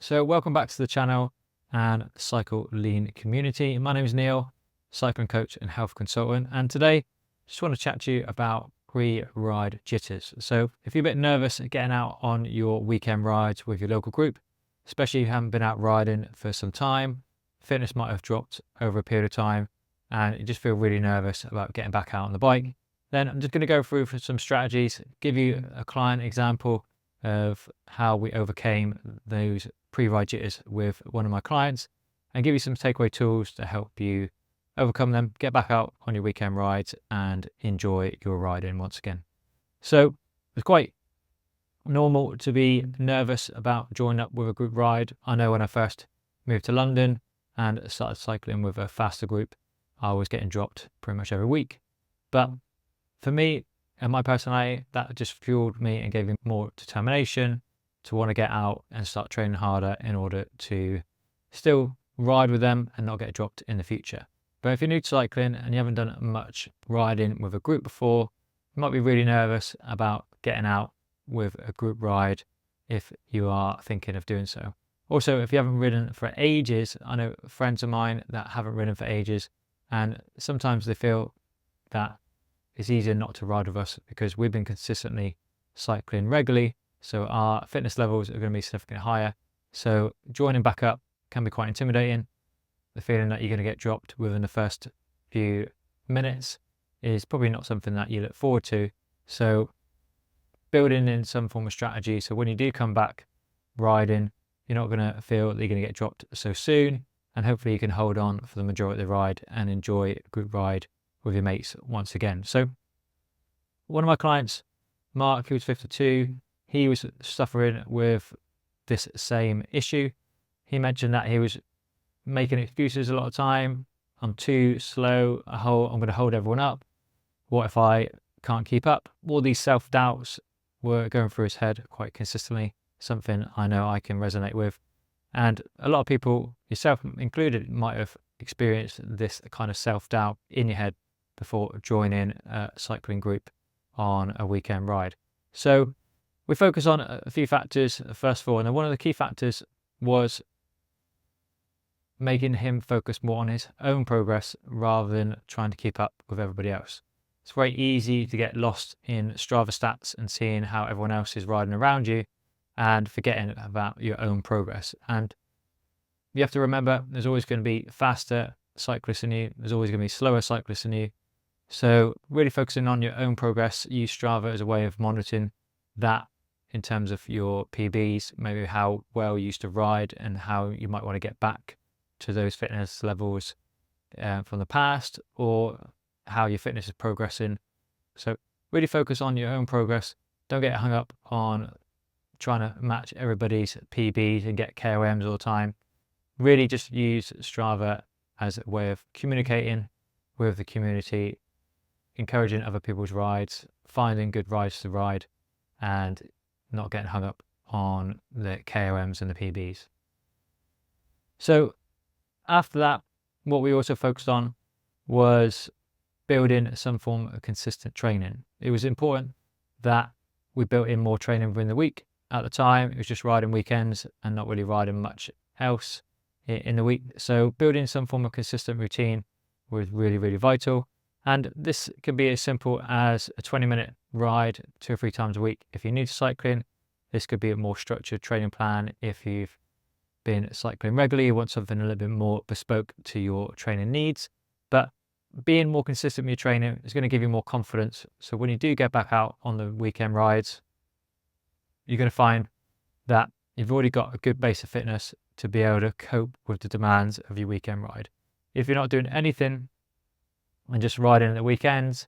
So welcome back to the channel and Cycle Lean community. My name is Neil, cycling coach and health consultant, and today just want to chat to you about pre-ride jitters. So if you're a bit nervous getting out on your weekend rides with your local group, especially if you haven't been out riding for some time, fitness might have dropped over a period of time and you just feel really nervous about getting back out on the bike, then I'm just going to go through some strategies, give you a client example of how we overcame those pre-ride jitters with one of my clients, and give you some takeaway tools to help you overcome them, get back out on your weekend rides and enjoy your riding once again. So it's quite normal to be nervous about joining up with a group ride. I know when I first moved to London and started cycling with a faster group, I was getting dropped pretty much every week. But for me and my personality, that just fueled me and gave me more determination to want to get out and start training harder in order to still ride with them and not get dropped in the future. But if you're new to cycling and you haven't done much riding with a group before, you might be really nervous about getting out with a group ride if you are thinking of doing so. Also, if you haven't ridden for ages, I know friends of mine that haven't ridden for ages, and sometimes they feel that it's easier not to ride with us because we've been consistently cycling regularly, so our fitness levels are going to be significantly higher. So joining back up can be quite intimidating. The feeling that you're going to get dropped within the first few minutes is probably not something that you look forward to. So building in some form of strategy, so when you do come back riding, you're not going to feel that you're going to get dropped so soon, and hopefully you can hold on for the majority of the ride and enjoy a group ride with your mates once again. So one of my clients, Mark, who was 52, he was suffering with this same issue. He mentioned that he was making excuses a lot of time. I'm too slow. I'm going to hold everyone up. What if I can't keep up? All these self-doubts were going through his head quite consistently, something I know I can resonate with. And a lot of people, yourself included, might have experienced this kind of self-doubt in your head before joining a cycling group on a weekend ride. So we focus on a few factors first of all, and one of the key factors was making him focus more on his own progress rather than trying to keep up with everybody else. It's very easy to get lost in Strava stats and seeing how everyone else is riding around you and forgetting about your own progress. And you have to remember there's always going to be faster cyclists than you, there's always going to be slower cyclists than you. So really focusing on your own progress, use Strava as a way of monitoring that in terms of your PBs, maybe how well you used to ride and how you might want to get back to those fitness levels from the past, or how your fitness is progressing. So really focus on your own progress. Don't get hung up on trying to match everybody's PBs and get KOMs all the time. Really just use Strava as a way of communicating with the community, encouraging other people's rides, finding good rides to ride, and not getting hung up on the KOMs and the PBs. So after that, what we also focused on was building some form of consistent training. It was important that we built in more training within the week. At the time, it was just riding weekends and not really riding much else in the week. So building some form of consistent routine was really, really vital. And this can be as simple as a 20-minute ride 2 or 3 times a week. If you're new to cycling, this could be a more structured training plan. If you've been cycling regularly, you want something a little bit more bespoke to your training needs. But being more consistent with your training is going to give you more confidence. So when you do get back out on the weekend rides, you're going to find that you've already got a good base of fitness to be able to cope with the demands of your weekend ride. If you're not doing anything and just riding at the weekends,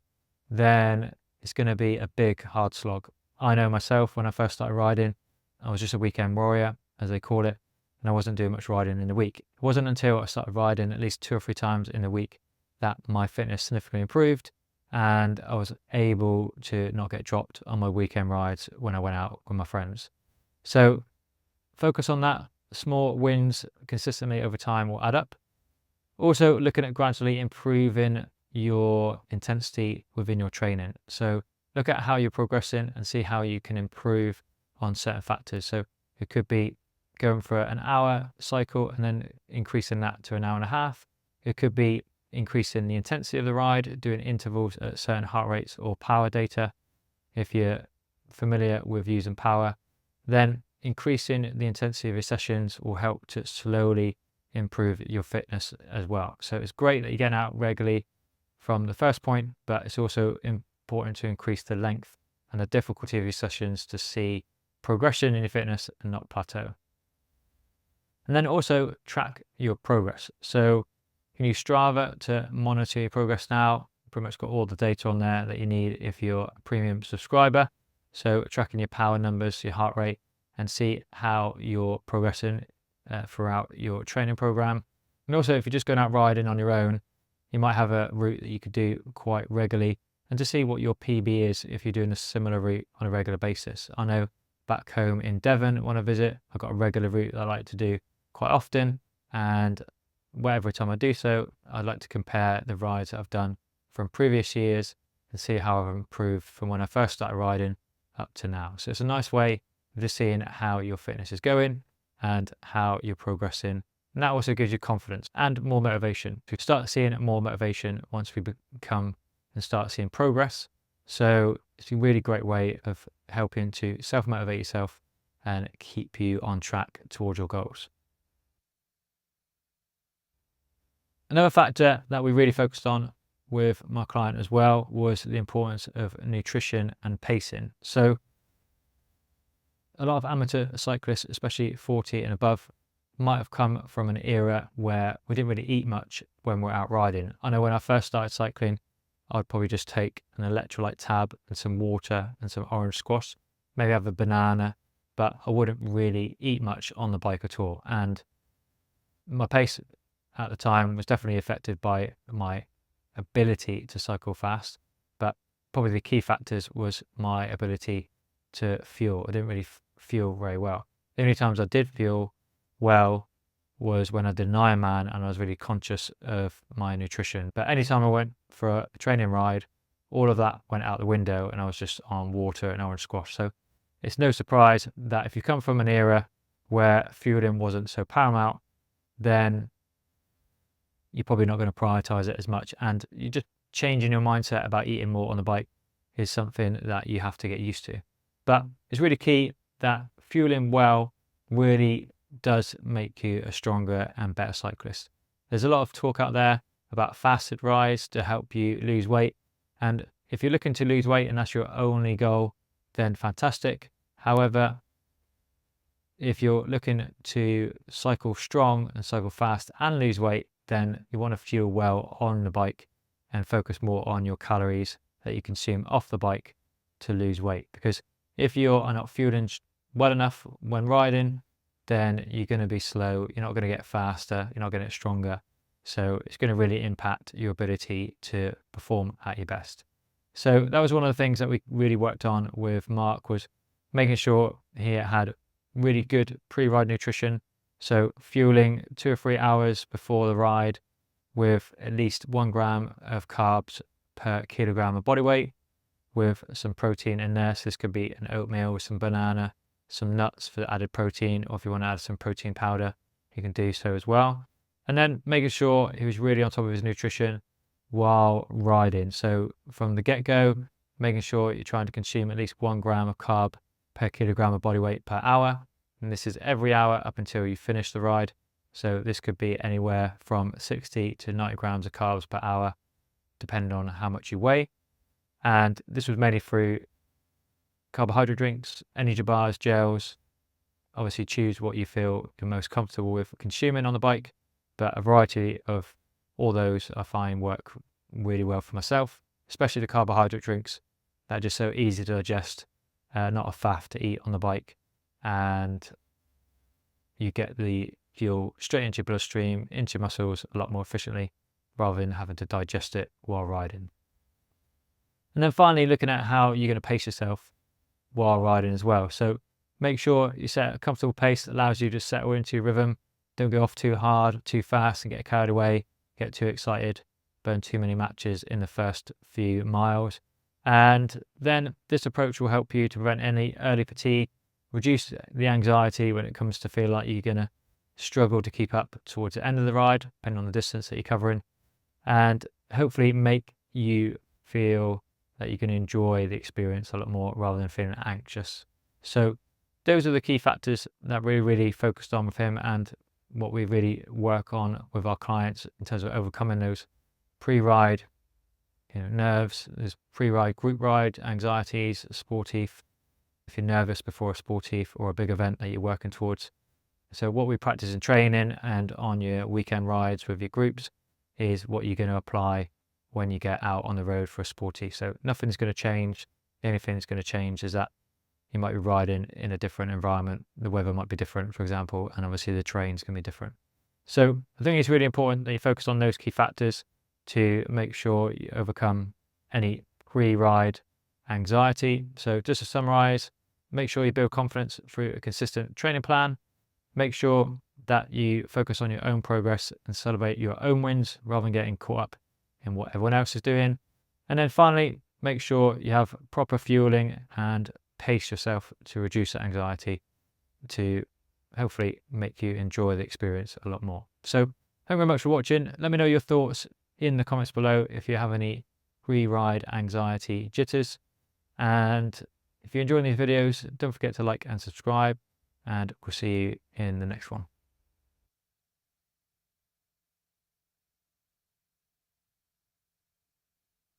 then it's going to be a big hard slog. I know myself, when I first started riding, I was just a weekend warrior, as they call it, and I wasn't doing much riding in the week. It wasn't until I started riding at least 2 or 3 times in the week that my fitness significantly improved, and I was able to not get dropped on my weekend rides when I went out with my friends. So focus on that. Small wins consistently over time will add up. Also looking at gradually improving your intensity within your training. So look at how you're progressing and see how you can improve on certain factors. So it could be going for an hour cycle and then increasing that to an hour and a half. It could be increasing the intensity of the ride, doing intervals at certain heart rates or power data. If you're familiar with using power, then increasing the intensity of your sessions will help to slowly improve your fitness as well. So it's great that you're getting out regularly from the first point, but it's also important to increase the length and the difficulty of your sessions to see progression in your fitness and not plateau. And then also track your progress. So you can use Strava to monitor your progress now. Pretty much got all the data on there that you need if you're a premium subscriber. So tracking your power numbers, your heart rate, and see how you're progressing throughout your training program. And also, if you're just going out riding on your own, you might have a route that you could do quite regularly, and to see what your PB is if you're doing a similar route on a regular basis. I know back home in Devon, when I visit, I've got a regular route that I like to do quite often, and every time I do so, I like to compare the rides that I've done from previous years and see how I've improved from when I first started riding up to now. So it's a nice way of just seeing how your fitness is going and how you're progressing. And that also gives you confidence and more motivation to start seeing more motivation once we become and start seeing progress. So it's a really great way of helping to self-motivate yourself and keep you on track towards your goals. Another factor that we really focused on with my client as well was the importance of nutrition and pacing. So a lot of amateur cyclists, especially 40 and above, might have come from an era where we didn't really eat much when we're out riding. I know when I first started cycling, I'd probably just take an electrolyte tab and some water and some orange squash, maybe have a banana, but I wouldn't really eat much on the bike at all. And my pace at the time was definitely affected by my ability to cycle fast, but probably the key factors was my ability to fuel. I didn't really fuel very well. The only times I did fuel well was when I did an Ironman and I was really conscious of my nutrition. But anytime I went for a training ride, all of that went out the window and I was just on water and orange squash. So it's no surprise that if you come from an era where fueling wasn't so paramount, then you're probably not going to prioritize it as much. And you just changing your mindset about eating more on the bike is something that you have to get used to. But it's really key that fueling well really does make you a stronger and better cyclist. There's a lot of talk out there about fasted rides to help you lose weight. And if you're looking to lose weight and that's your only goal, then fantastic. However, if you're looking to cycle strong and cycle fast and lose weight, then you want to fuel well on the bike and focus more on your calories that you consume off the bike to lose weight. Because if you're not fueling well enough when riding, then you're going to be slow, you're not going to get faster, you're not going to get stronger. So it's going to really impact your ability to perform at your best. So that was one of the things that we really worked on with Mark, was making sure he had really good pre-ride nutrition. So fueling 2 or 3 hours before the ride with at least 1 gram of carbs per kilogram of body weight, with some protein in there. So this could be an oatmeal with some banana, some nuts for added protein, or if you want to add some protein powder, you can do so as well. And then making sure he was really on top of his nutrition while riding. So from the get-go, making sure you're trying to consume at least 1 gram of carb per kilogram of body weight per hour. And this is every hour up until you finish the ride. So this could be anywhere from 60 to 90 grams of carbs per hour, depending on how much you weigh. And this was mainly through carbohydrate drinks, energy bars, gels. Obviously choose what you feel you're most comfortable with consuming on the bike, but a variety of all those I find work really well for myself, especially the carbohydrate drinks that are just so easy to digest, not a faff to eat on the bike, and you get the fuel straight into your bloodstream, into your muscles a lot more efficiently, rather than having to digest it while riding. And then finally, looking at how you're going to pace yourself while riding as well. So make sure you set a comfortable pace that allows you to settle into your rhythm. Don't go off too hard, too fast and get carried away, get too excited, burn too many matches in the first few miles. And then this approach will help you to prevent any early fatigue reduce the anxiety when it comes to feel like you're going to struggle to keep up towards the end of the ride, depending on the distance that you're covering, and hopefully make you feel that you can enjoy the experience a lot more rather than feeling anxious. So those are the key factors that we really focused on with him, and what we really work on with our clients in terms of overcoming those pre-ride nerves. There's pre-ride group ride anxieties, sportive, if you're nervous before a sportive or a big event that you're working towards. So what we practice in training and on your weekend rides with your groups is what you're going to apply when you get out on the road for a sportive. So nothing's going to change. The only thing that's going to change is that you might be riding in a different environment. The weather might be different, for example, and obviously the terrain's going to be different. So I think it's really important that you focus on those key factors to make sure you overcome any pre-ride anxiety. So just to summarize, make sure you build confidence through a consistent training plan. Make sure that you focus on your own progress and celebrate your own wins rather than getting caught up in what everyone else is doing. And then finally, make sure you have proper fueling and pace yourself to reduce that anxiety to hopefully make you enjoy the experience a lot more. So thank you very much for watching. Let me know your thoughts in the comments below if you have any pre-ride anxiety jitters. And if you're enjoying these videos, don't forget to like and subscribe, and we'll see you in the next one.